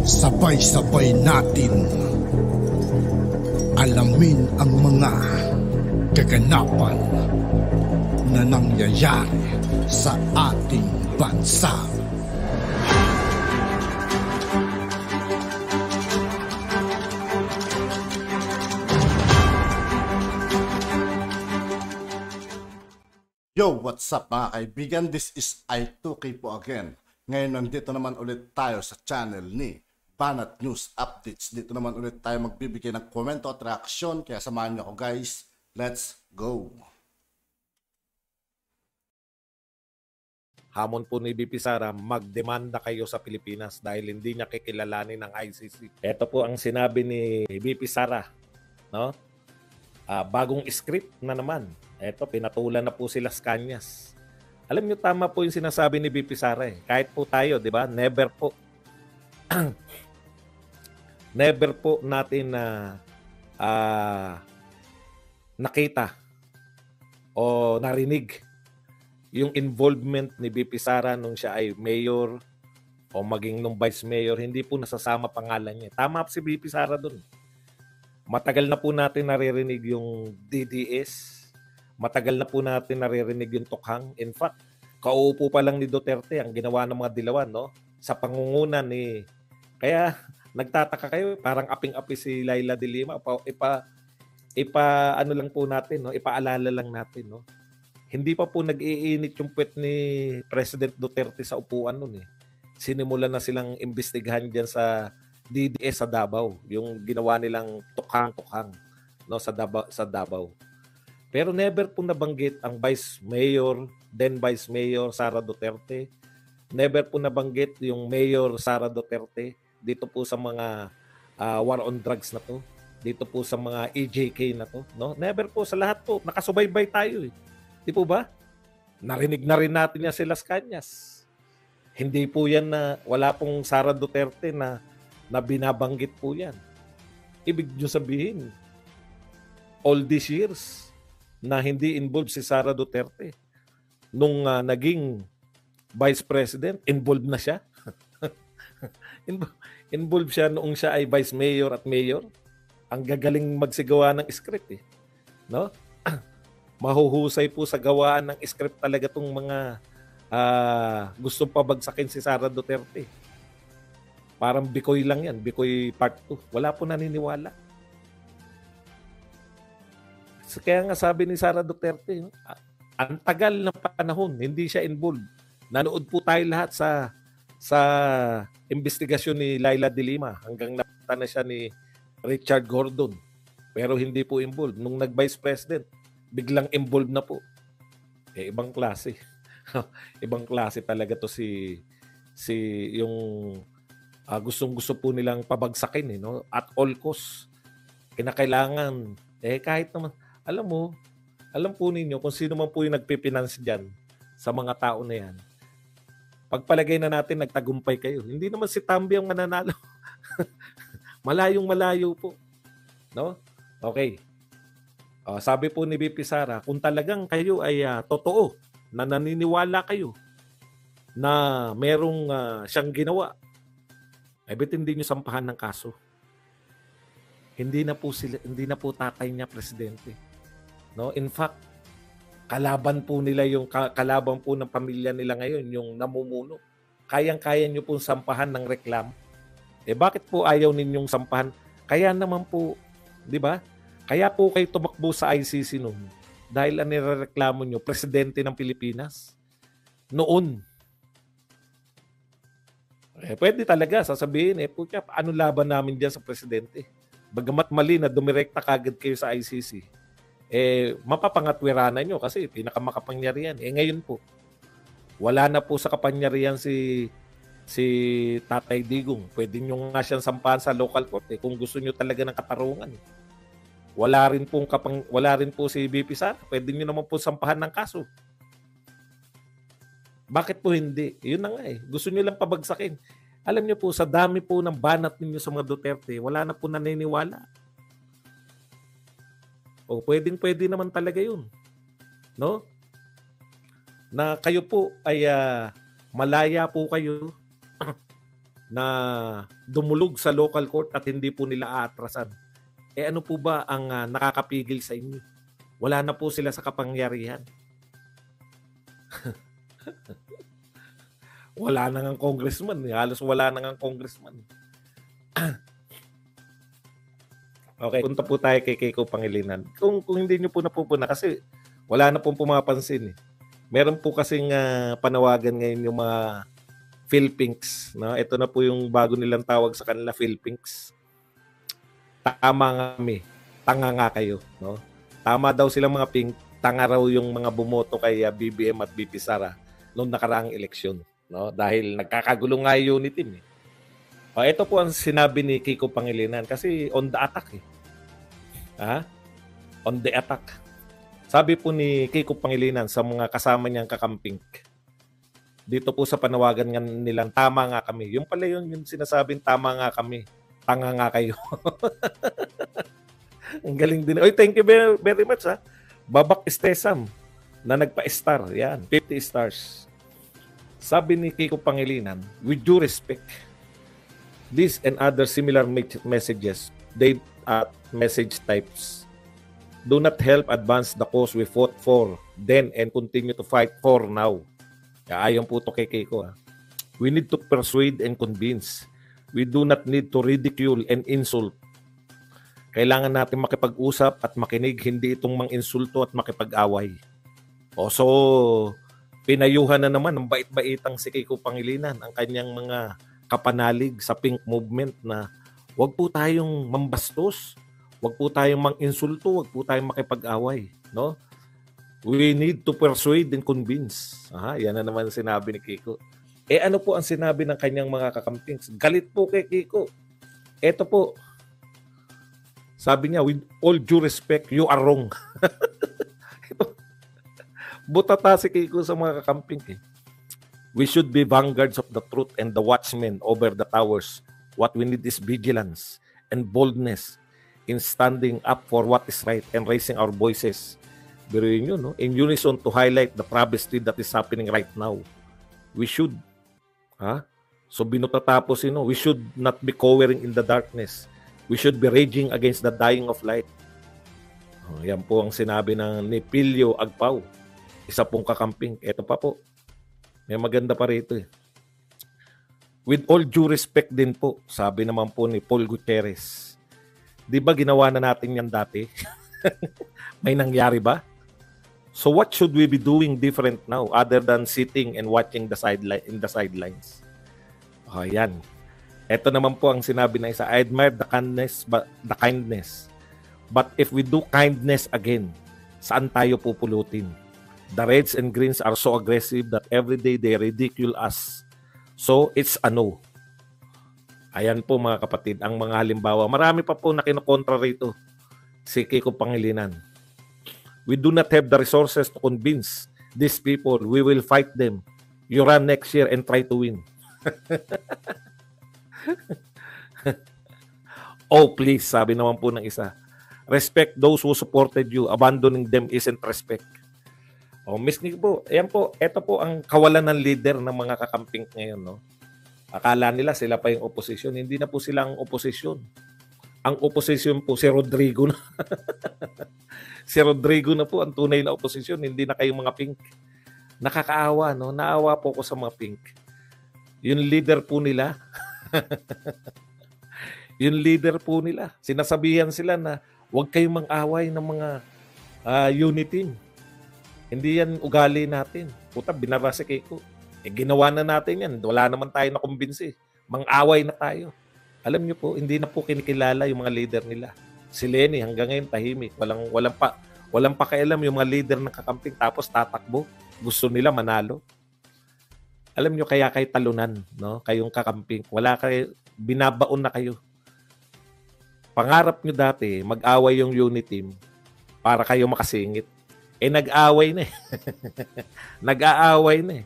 Sabay-sabay natin alamin ang mga kaganapan na nangyayari sa ating bansa. Yo, what's up mga kaibigan? This is I2K po again. Ngayon nandito naman ulit tayo sa channel ni Banat News Updates. Dito naman ulit tayo magbibigay ng komento at reaksyon. Kaya samahan niyo ako guys. Let's go! Hamon po ni BP Sara, magdemanda kayo sa Pilipinas dahil hindi niya kikilalanin ng ICC. Ito po ang sinabi ni BP Sara, no? Bagong script na naman. Ito, pinatulan na po sila sa Kanyas. Alam niyo, tama po yung sinasabi ni BP Sara eh. Kahit po tayo, di ba? Never po. Never po natin na nakita o narinig yung involvement ni BP Sara nung siya ay mayor o maging nung vice mayor. Hindi po nasasama pangalan niya. Tama si BP Sara dun. Matagal na po natin naririnig yung DDS. Matagal na po natin naririnig yung tukhang. In fact, kauupo pa lang ni Duterte ang ginawa ng mga dilawan, no? Sa pangungunan ni... Kaya nagtataka kayo, parang aping-api si Laila de Lima. Ano lang po natin, no? Ipaalala lang natin, no? Hindi pa po nag-iinit yung puwet ni President Duterte sa upuan nun, eh. Sinimulan na silang imbestigahan dyan sa DDS sa Davao, yung ginawa nilang tukhang-tukhang, no, sa Davao. Pero never po nabanggit ang Vice Mayor, then Vice Mayor Sara Duterte. Never po nabanggit yung Mayor Sara Duterte dito po sa mga war on drugs na to, dito po sa mga EJK na to, no? Never po, sa lahat po, nakasubaybay tayo eh. Di po ba? Narinig na rin natin yan sila sa Kanyas. Hindi po yan na, wala pong Sara Duterte na binabanggit po yan. Ibig nyo sabihin, all these years na hindi involved si Sara Duterte, nung naging Vice President, involved na siya. Involved siya noong siya ay Vice Mayor at Mayor. Ang gagaling magsigawa ng script eh. No? Mahuhusay po sa gawaan ng script talaga itong mga gustong pabagsakin si Sara Duterte. Parang Bikoy lang yan. Bikoy part 2. Wala po naniniwala. So, kaya nga sabi ni Sara Duterte, ang tagal ng panahon, hindi siya involved. Nanood po tayo lahat sa investigasyon ni Laila de Lima hanggang napata na siya ni Richard Gordon. Pero hindi po involved. Nung nag-Vice President, biglang involved na po. Eh, ibang klase. Ibang klase talaga to si yung gustong-gusto po nilang pabagsakin eh, no? At all cost. Kinakailangan kahit naman alam po ninyo kung sino man po yung nagpipinanse diyan sa mga tao na yan. Pagpalagay na natin nagtagumpay kayo. Hindi naman si Tambi ang mananalo. Malayong-malayo po. No? Okay. Sabi po ni BP Sara, kung talagang kayo ay totoo na naniniwala kayo na merong siyang ginawa, ba't hindi nyo sampahan ng kaso? Hindi na po tatay niya presidente. No? In fact, kalaban po nila yung kalaban po ng pamilya nila ngayon, yung namumuno. Kayang-kaya nyo pong sampahan ng reklamo. Bakit po ayaw ninyong sampahan? Kaya naman po, di ba? Kaya po kayo tumakbo sa ICC noon. Dahil ang nirereklamo nyo, presidente ng Pilipinas. Noon. Pwede talaga sasabihin, ano laban namin dyan sa presidente? Bagamat mali na dumirekta kagad kayo sa ICC, mapapangatwiranan nyo kasi pinakamakapangyarihan. Ngayon po, wala na po sa kapangyarihan si Tatay Digong. Pwede nyo nga siyang sampahan sa local court kung gusto nyo talaga ng katarungan. Wala rin po si BP Sara. Pwede nyo naman po sampahan ng kaso. Bakit po hindi? Yun na nga Gusto nyo lang pabagsakin. Alam nyo po, sa dami po ng banat ninyo sa mga Duterte, wala na po naniniwala. Pwedeng-pwede naman talaga yun. No? Na kayo po ay malaya po kayo na dumulog sa local court at hindi po nila aatrasan. Ano po ba ang nakakapigil sa inyo? Wala na po sila sa kapangyarihan. Wala na ngang congressman. Halos wala na ngang congressman. Okay, punta po tayo kay Kiko Pangilinan. Kung hindi nyo po napupuna, kasi wala na pong pumapansin. Meron po kasing panawagan ngayon yung mga Philpinks. No? Ito na po yung bago nilang tawag sa kanila, Philpinks. Tama nga kami. Tanga nga kayo. No? Tama daw silang mga pink. Tanga raw yung mga bumoto kay BBM at BP Sara noong nakaraang eleksyon. No? Dahil nagkakagulo nga yung unit team. Ito po ang sinabi ni Kiko Pangilinan kasi on the attack. On the attack. Sabi po ni Kiko Pangilinan sa mga kasama niyang kakamping, dito po sa panawagan nilang, tama nga kami. Yung pala yung sinasabing tama nga kami. Tanga nga kayo. Ang galing din. Oy, thank you very, very much. Babak Estesam na nagpa-star. Yan, 50 stars. Sabi ni Kiko Pangilinan, with due respect, this and other similar messages, they message types, do not help advance the cause we fought for then and continue to fight for now. Ayon po to kay Kiko. We need to persuade and convince. We do not need to ridicule and insult. Kailangan natin makipag-usap at makinig, hindi itong mang-insulto at makipag-away. So, pinayuhan na naman ng bait-baitang si Kiko Pangilinan ang kanyang mga kapanalig sa pink movement na wag po tayong mambastos, wag po tayong mang-insulto, wag po tayong makipag-away, no? We need to persuade and convince. Yan na naman sinabi ni Kiko. Ano po ang sinabi ng kanyang mga kakampings? Galit po kay Kiko. Ito po, sabi niya, with all due respect, you are wrong. Butata si Kiko sa mga kakamping. We should be vanguards of the truth and the watchmen over the towers. What we need is vigilance and boldness in standing up for what is right and raising our voices. Biruin yun, no? In unison to highlight the travesty that is happening right now. We should. So binutatapos, we should not be cowering in the darkness. We should be raging against the dying of light. Yan po ang sinabi ng ni Pilio Agpao. Isa pong kakamping. Ito pa po. May maganda pa rito. With all due respect din po, sabi naman po ni Paul Gutierrez. Di ba ginawa na natin yan dati? May nangyari ba? So what should we be doing different now other than sitting and watching in the sidelines? Yan. Ito naman po ang sinabi na isa. I admire the kindness. But if we do kindness again, saan tayo pupulutin? The Reds and Greens are so aggressive that every day they ridicule us. So, it's a no. Ayan po mga kapatid, ang mga halimbawa. Marami pa po na kinokontra rito si Kiko Pangilinan. We do not have the resources to convince these people. We will fight them. You run next year and try to win. Oh, please, sabi naman po ng isa. Respect those who supported you. Abandoning them isn't respect. Miss Nick po, ayan po, ito po ang kawalan ng leader ng mga kakamping ngayon, no? Akala nila sila pa yung opposition. Hindi na po sila ang opposition. Ang opposition po si Rodrigo na. Si Rodrigo na po ang tunay na opposition, hindi na kayong mga pink. Nakakaawa, no? Naawa po ko sa mga pink. Yung leader po nila, sinasabihan sila na huwag kayong mang-away ng mga unity. Hindi yan ugali natin. Puta, binara si Kiko. Ginawa na natin yan. Wala naman tayo na kumbinsi. Mang-away na tayo. Alam niyo po, hindi na po kinikilala yung mga leader nila. Si Lenny hanggang ngayon tahimik. Walang pakialam yung mga leader ng kakamping tapos tatakbo. Gusto nila manalo. Alam niyo kaya kayo talunan, no? Kayong kakamping. Wala kayo, binabaon na kayo. Pangarap niyo dati, mag-away yung unit team para kayo makasingit. Nag-aaway na eh. Nag-aaway na eh.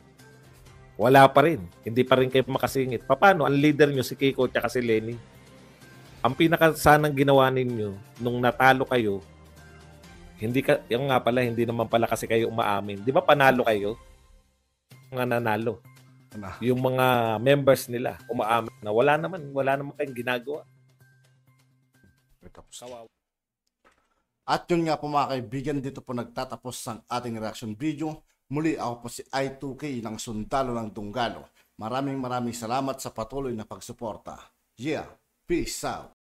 Wala pa rin. Hindi pa rin kayo makasingit. Paano? Ang leader nyo si Kiko at si Lenny. Ang pinakasanang ginawa ninyo nung natalo kayo, yung nga pala, hindi naman pala kasi kayo umaamin. Di ba panalo kayo? Mga nanalo. Ano? yung mga members nila umaamin na wala naman kayong ginagawa. Tapos. Kawawa. At yun nga po mga kaibigan, dito po nagtatapos ang ating reaction video. Muli ako po si I2K ng Sundalo ng Dunggalo. Maraming salamat sa patuloy na pagsuporta. Yeah, peace out.